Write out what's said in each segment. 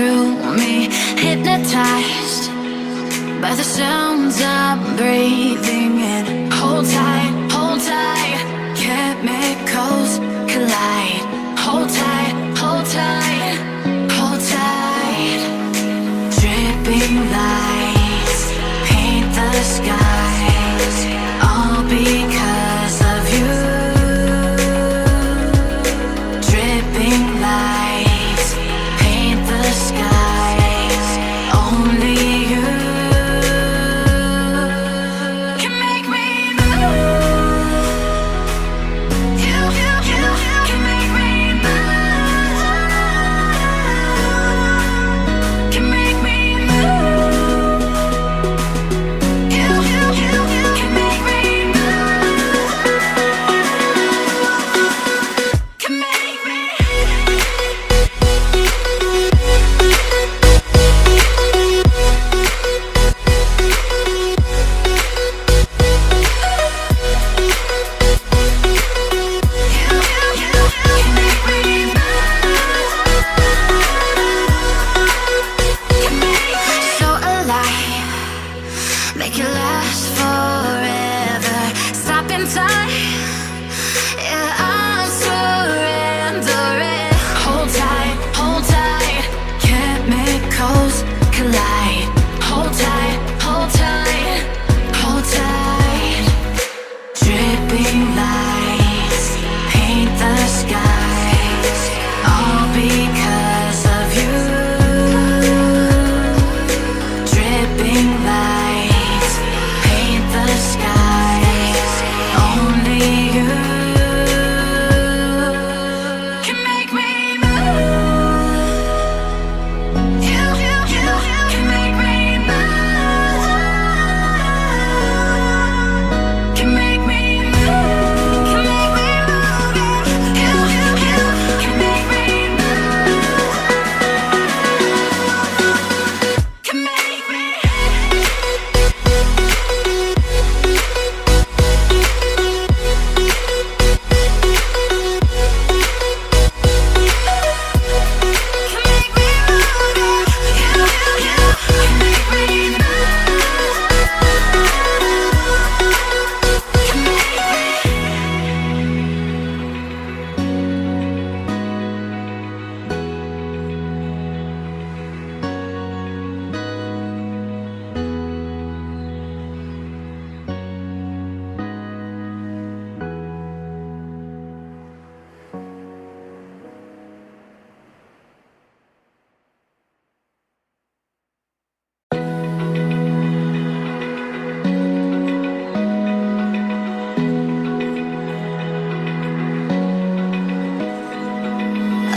through me, hypnotized by the sounds I'm breathing in. Hold tight, chemicals collide. Hold tight, hold tight, hold tight. Dripping lights paint the skies, all because of you. Dripping lights paint the skies, only you can make me move. You can make me move. Can make me move. You can make me move. Can make me. So alive, make it last forever. Stop in time, yeah, I'm surrendering. Hold tight, chemicals collide. Hold tight, hold tight, hold tight. Dripping lights paint the skies, all because of you. Dripping lights paint the skies, only you can make me move. You can make me move. Can make me move. Can make me move. You can make me move. Can make me. Can make me move. You can make me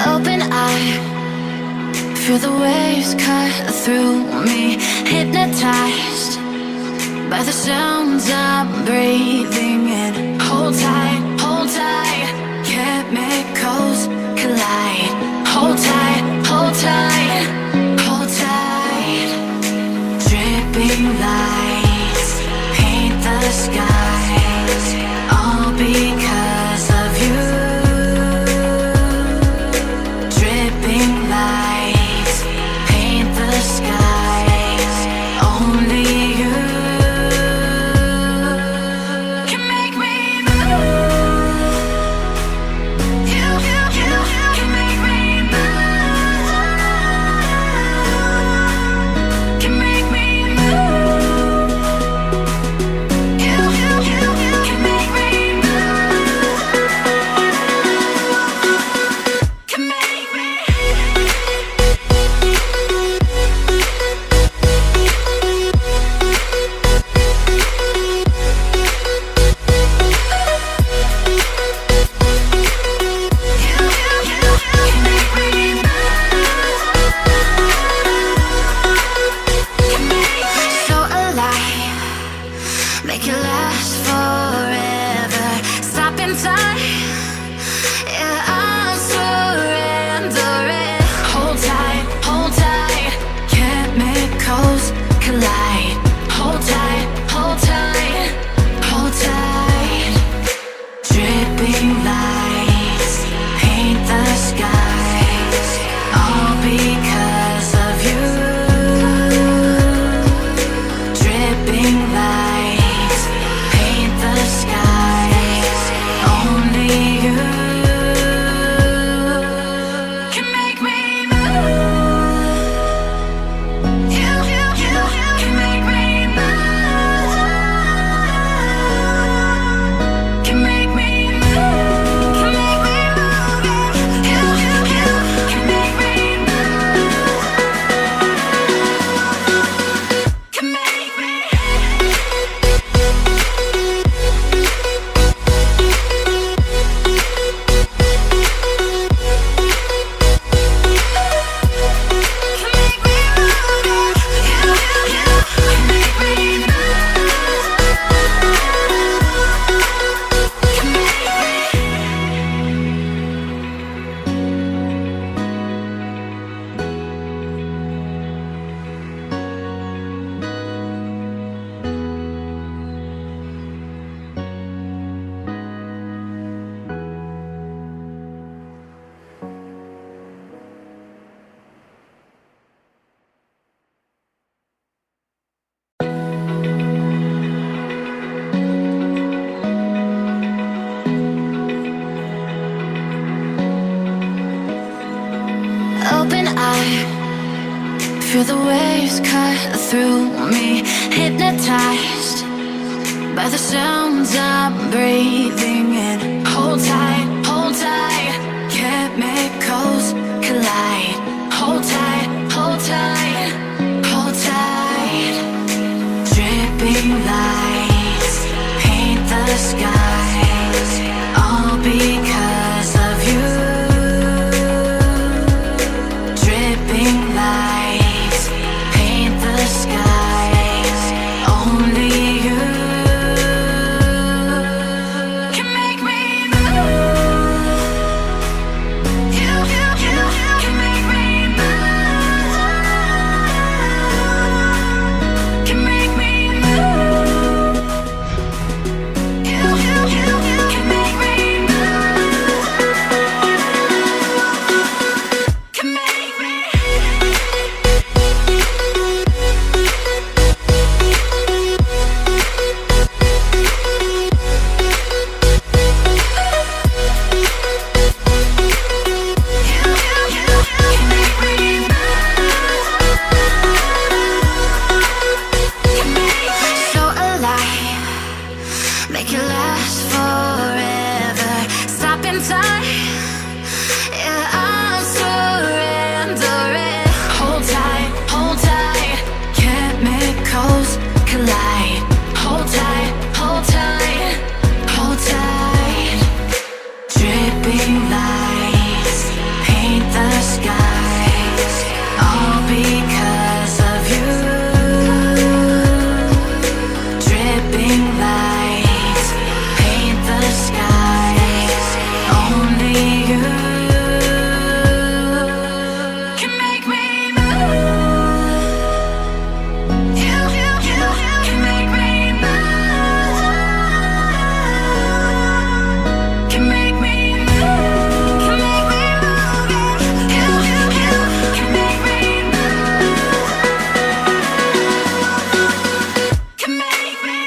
open eye, feel the waves cut through me, hypnotized by the sounds I'm breathing in. Hold tight, chemicals collide. Hold tight, hold tight, hold tight. Dripping lights paint the skies, all because of you. Dripping lights paint the skies, only you can make me move. You Feel the waves cut through me, hypnotized by the sounds I'm breathing in. Hold tight, chemicals collide. Hold tight, hold tight, hold tight. Dripping lights paint the skies, all because of you. Dripping lights paint the skies, only you can make me move. You can make me move. Can make me move. You can make me move. Can make me. So alive, make it last forever. Stop in time, yeah, I'm surrendering. Hold tight, chemicals collide. Hold tight, hold tight, hold tight. Dripping lights paint the skies, all because of you. Dripping lights paint the skies, only you can make me move. You can make me move. Can make me move. Can make me move. You can make me move. Can make me.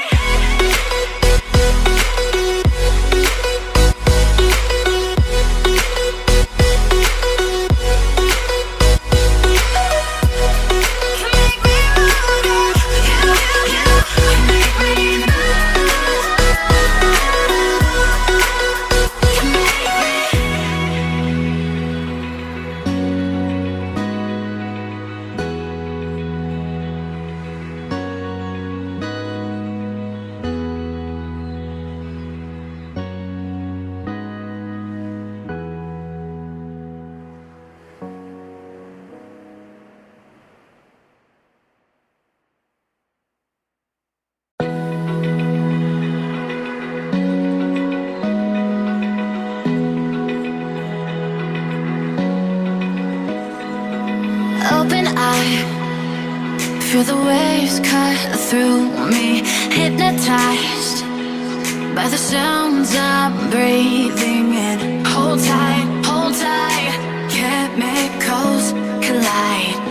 Open eye, feel the waves cut through me, hypnotized by the sounds I'm breathing in. Hold tight, chemicals collide.